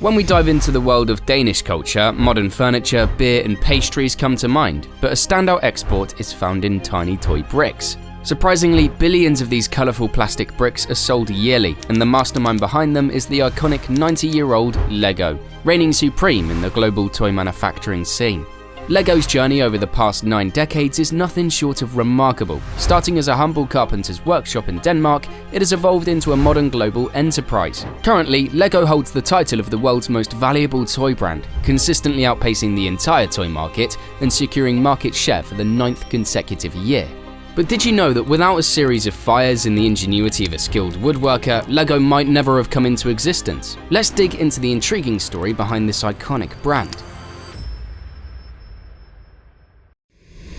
When we dive into the world of Danish culture, modern furniture, beer and pastries come to mind, but a standout export is found in tiny toy bricks. Surprisingly, billions of these colourful plastic bricks are sold yearly, and the mastermind behind them is the iconic 90-year-old Lego, reigning supreme in the global toy manufacturing scene. Lego's journey over the past 9 decades is nothing short of remarkable. Starting as a humble carpenter's workshop in Denmark, it has evolved into a modern global enterprise. Currently, Lego holds the title of the world's most valuable toy brand, consistently outpacing the entire toy market and securing market share for the 9th consecutive year. But did you know that without a series of fires and the ingenuity of a skilled woodworker, Lego might never have come into existence? Let's dig into the intriguing story behind this iconic brand.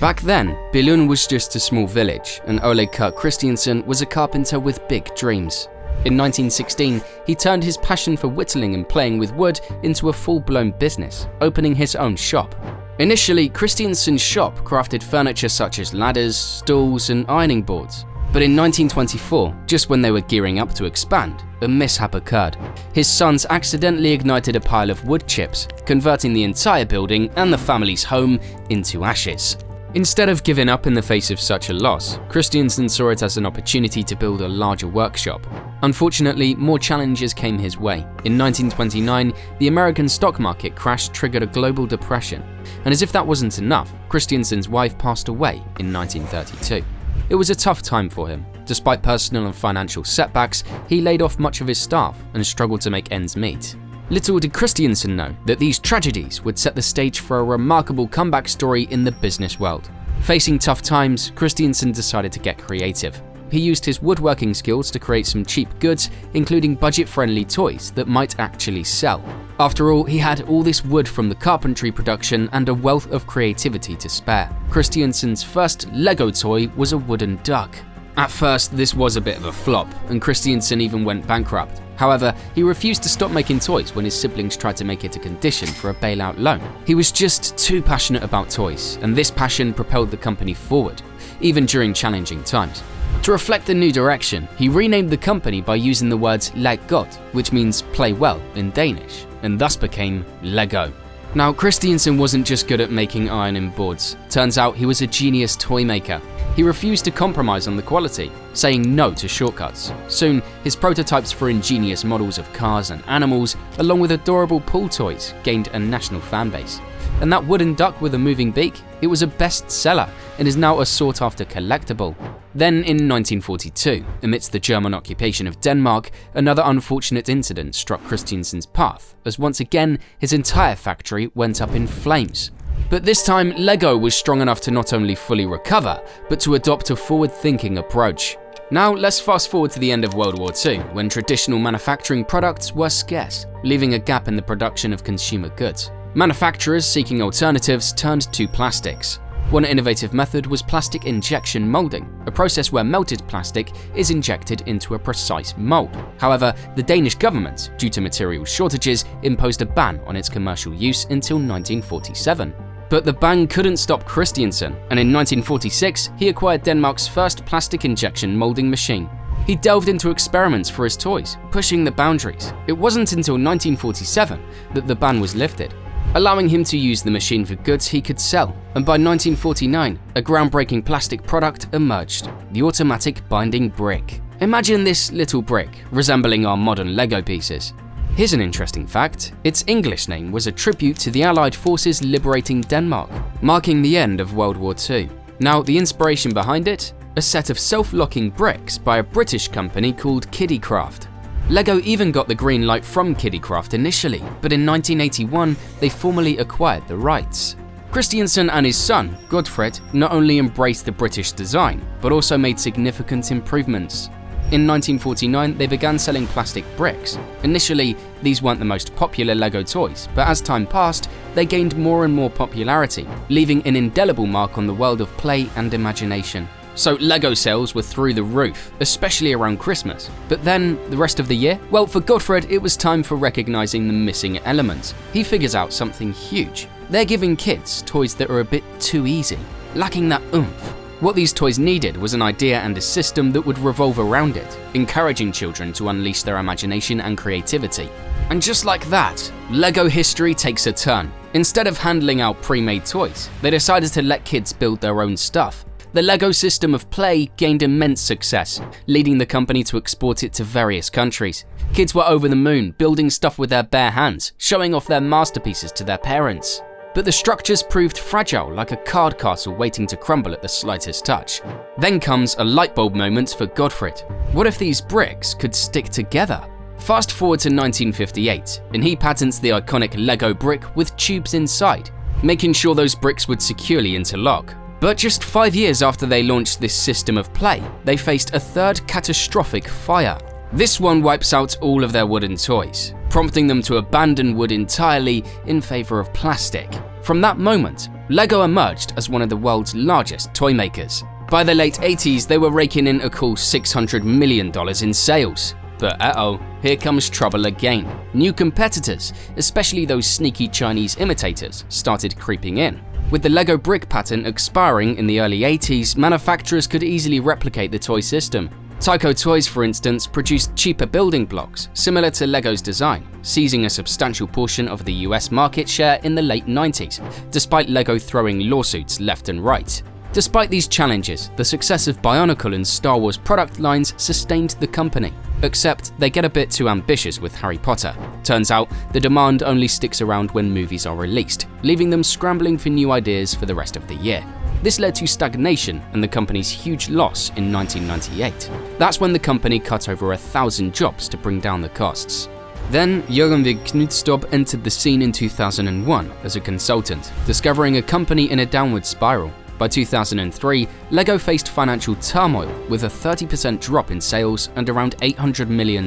Back then, Billund was just a small village, and Ole Kurt Christiansen was a carpenter with big dreams. In 1916, he turned his passion for whittling and playing with wood into a full-blown business, opening his own shop. Initially, Christiansen's shop crafted furniture such as ladders, stools, and ironing boards. But in 1924, just when they were gearing up to expand, a mishap occurred. His sons accidentally ignited a pile of wood chips, converting the entire building and the family's home into ashes. Instead of giving up in the face of such a loss, Christiansen saw it as an opportunity to build a larger workshop. Unfortunately, more challenges came his way. In 1929, the American stock market crash triggered a global depression, and as if that wasn't enough, Christiansen's wife passed away in 1932. It was a tough time for him. Despite personal and financial setbacks, he laid off much of his staff and struggled to make ends meet. Little did Christiansen know that these tragedies would set the stage for a remarkable comeback story in the business world. Facing tough times, Christiansen decided to get creative. He used his woodworking skills to create some cheap goods, including budget-friendly toys that might actually sell. After all, he had all this wood from the carpentry production and a wealth of creativity to spare. Christiansen's first Lego toy was a wooden duck. At first, this was a bit of a flop, and Christiansen even went bankrupt. However, he refused to stop making toys when his siblings tried to make it a condition for a bailout loan. He was just too passionate about toys, and this passion propelled the company forward, even during challenging times. To reflect the new direction, he renamed the company by using the words "leg godt," which means play well in Danish, and thus became Lego. Now, Christiansen wasn't just good at making ironing boards. Turns out he was a genius toy maker. He refused to compromise on the quality, saying no to shortcuts. Soon, his prototypes for ingenious models of cars and animals, along with adorable pool toys, gained a national fanbase. And that wooden duck with a moving beak? It was a bestseller and is now a sought-after collectible. Then in 1942, amidst the German occupation of Denmark, another unfortunate incident struck Christiansen's path, as once again his entire factory went up in flames. But this time, Lego was strong enough to not only fully recover, but to adopt a forward-thinking approach. Now let's fast forward to the end of World War II, when traditional manufacturing products were scarce, leaving a gap in the production of consumer goods. Manufacturers seeking alternatives turned to plastics. One innovative method was plastic injection molding, a process where melted plastic is injected into a precise mold. However, the Danish government, due to material shortages, imposed a ban on its commercial use until 1947. But the ban couldn't stop Christiansen, and in 1946, he acquired Denmark's first plastic injection molding machine. He delved into experiments for his toys, pushing the boundaries. It wasn't until 1947 that the ban was lifted, allowing him to use the machine for goods he could sell. And by 1949, a groundbreaking plastic product emerged, the automatic binding brick. Imagine this little brick, resembling our modern Lego pieces. Here's an interesting fact: its English name was a tribute to the Allied forces liberating Denmark, marking the end of World War II. Now, the inspiration behind it? A set of self-locking bricks by a British company called Kiddicraft. Lego even got the green light from Kiddicraft initially, but in 1981, they formally acquired the rights. Christiansen and his son, Godfred, not only embraced the British design, but also made significant improvements. In 1949, they began selling plastic bricks. Initially, these weren't the most popular Lego toys, but as time passed, they gained more and more popularity, leaving an indelible mark on the world of play and imagination. So Lego sales were through the roof, especially around Christmas. But then, the rest of the year? Well, for Godfred, it was time for recognizing the missing element. He figures out something huge. They're giving kids toys that are a bit too easy, lacking that oomph. What these toys needed was an idea and a system that would revolve around it, encouraging children to unleash their imagination and creativity. And just like that, LEGO history takes a turn. Instead of handling out pre-made toys, they decided to let kids build their own stuff. The LEGO system of play gained immense success, leading the company to export it to various countries. Kids were over the moon, building stuff with their bare hands, showing off their masterpieces to their parents. But the structures proved fragile, like a card castle waiting to crumble at the slightest touch. Then comes a light bulb moment for Godfred. What if these bricks could stick together? Fast forward to 1958, and he patents the iconic LEGO brick with tubes inside, making sure those bricks would securely interlock. But just 5 years after they launched this system of play, they faced a third catastrophic fire. This one wipes out all of their wooden toys, prompting them to abandon wood entirely in favor of plastic. From that moment, LEGO emerged as one of the world's largest toy makers. By the late 80s, they were raking in a cool $600 million in sales. But here comes trouble again. New competitors, especially those sneaky Chinese imitators, started creeping in. With the LEGO brick patent expiring in the early 80s, manufacturers could easily replicate the toy system. Tyco Toys, for instance, produced cheaper building blocks, similar to LEGO's design, seizing a substantial portion of the US market share in the late 90s, despite LEGO throwing lawsuits left and right. Despite these challenges, the success of Bionicle and Star Wars product lines sustained the company. Except they get a bit too ambitious with Harry Potter. Turns out, the demand only sticks around when movies are released, leaving them scrambling for new ideas for the rest of the year. This led to stagnation and the company's huge loss in 1998. That's when the company cut over 1,000 jobs to bring down the costs. Then, Jørgen Vig Knudstorp entered the scene in 2001 as a consultant, discovering a company in a downward spiral. By 2003, LEGO faced financial turmoil with a 30% drop in sales and around $800 million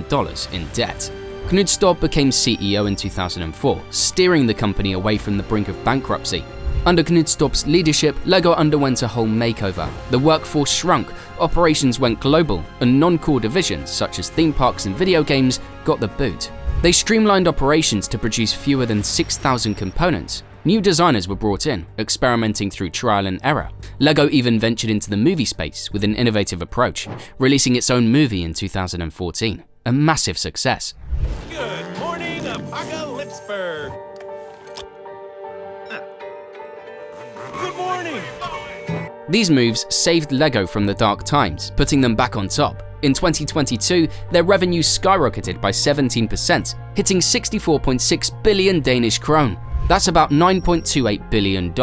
in debt. Knudstorp became CEO in 2004, steering the company away from the brink of bankruptcy. Under Knudstorp's leadership, LEGO underwent a whole makeover. The workforce shrunk, operations went global, and non-core divisions such as theme parks and video games got the boot. They streamlined operations to produce fewer than 6,000 components. New designers were brought in, experimenting through trial and error. LEGO even ventured into the movie space with an innovative approach, releasing its own movie in 2014. A massive success. Good morning, Apocalypseburg. Good morning. These moves saved LEGO from the dark times, putting them back on top. In 2022, their revenue skyrocketed by 17%, hitting 64.6 billion Danish krone. That's about $9.28 billion.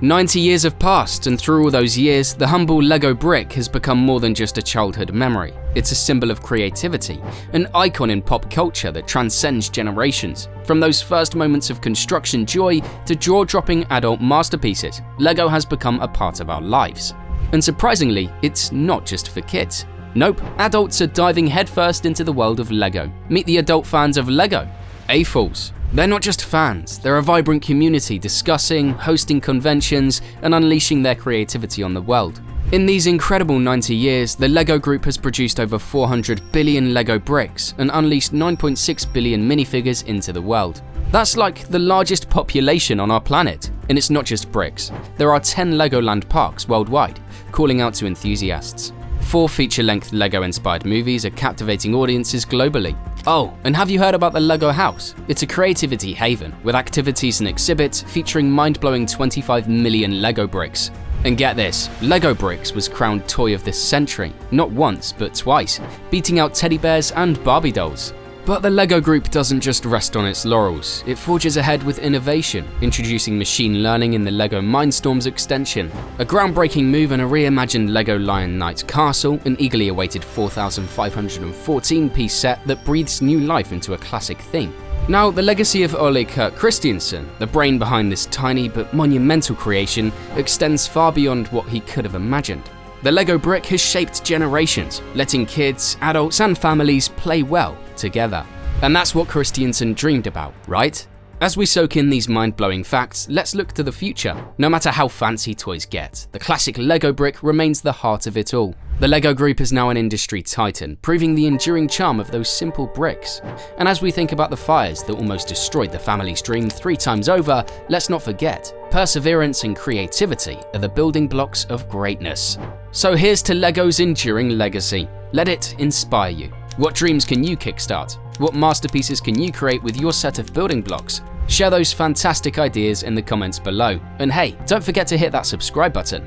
90 years have passed, and through all those years, the humble LEGO brick has become more than just a childhood memory. It's a symbol of creativity, an icon in pop culture that transcends generations. From those first moments of construction joy to jaw-dropping adult masterpieces, LEGO has become a part of our lives. And surprisingly, it's not just for kids. Nope, adults are diving headfirst into the world of LEGO. Meet the adult fans of LEGO. A-Fools. They're not just fans, they're a vibrant community discussing, hosting conventions, and unleashing their creativity on the world. In these incredible 90 years, the LEGO Group has produced over 400 billion LEGO bricks and unleashed 9.6 billion minifigures into the world. That's like the largest population on our planet. And it's not just bricks. There are 10 Legoland parks worldwide, calling out to enthusiasts. 4 feature-length LEGO-inspired movies are captivating audiences globally. Oh, and have you heard about the LEGO House? It's a creativity haven with activities and exhibits featuring mind-blowing 25 million LEGO bricks. And get this, LEGO Bricks was crowned Toy of the Century, not once but twice, beating out teddy bears and Barbie dolls. But the LEGO Group doesn't just rest on its laurels, it forges ahead with innovation, introducing machine learning in the LEGO Mindstorms extension, a groundbreaking move and a reimagined LEGO Lion Knight Castle, an eagerly awaited 4,514-piece set that breathes new life into a classic theme. Now, the legacy of Ole Kurt Christiansen, the brain behind this tiny but monumental creation, extends far beyond what he could have imagined. The LEGO brick has shaped generations, letting kids, adults, and families play well together. And that's what Christiansen dreamed about, right? As we soak in these mind-blowing facts, let's look to the future. No matter how fancy toys get, the classic LEGO brick remains the heart of it all. The LEGO Group is now an industry titan, proving the enduring charm of those simple bricks. And as we think about the fires that almost destroyed the family's dream 3 times over, let's not forget, perseverance and creativity are the building blocks of greatness. So here's to LEGO's enduring legacy. Let it inspire you. What dreams can you kickstart? What masterpieces can you create with your set of building blocks? Share those fantastic ideas in the comments below. And hey, don't forget to hit that subscribe button.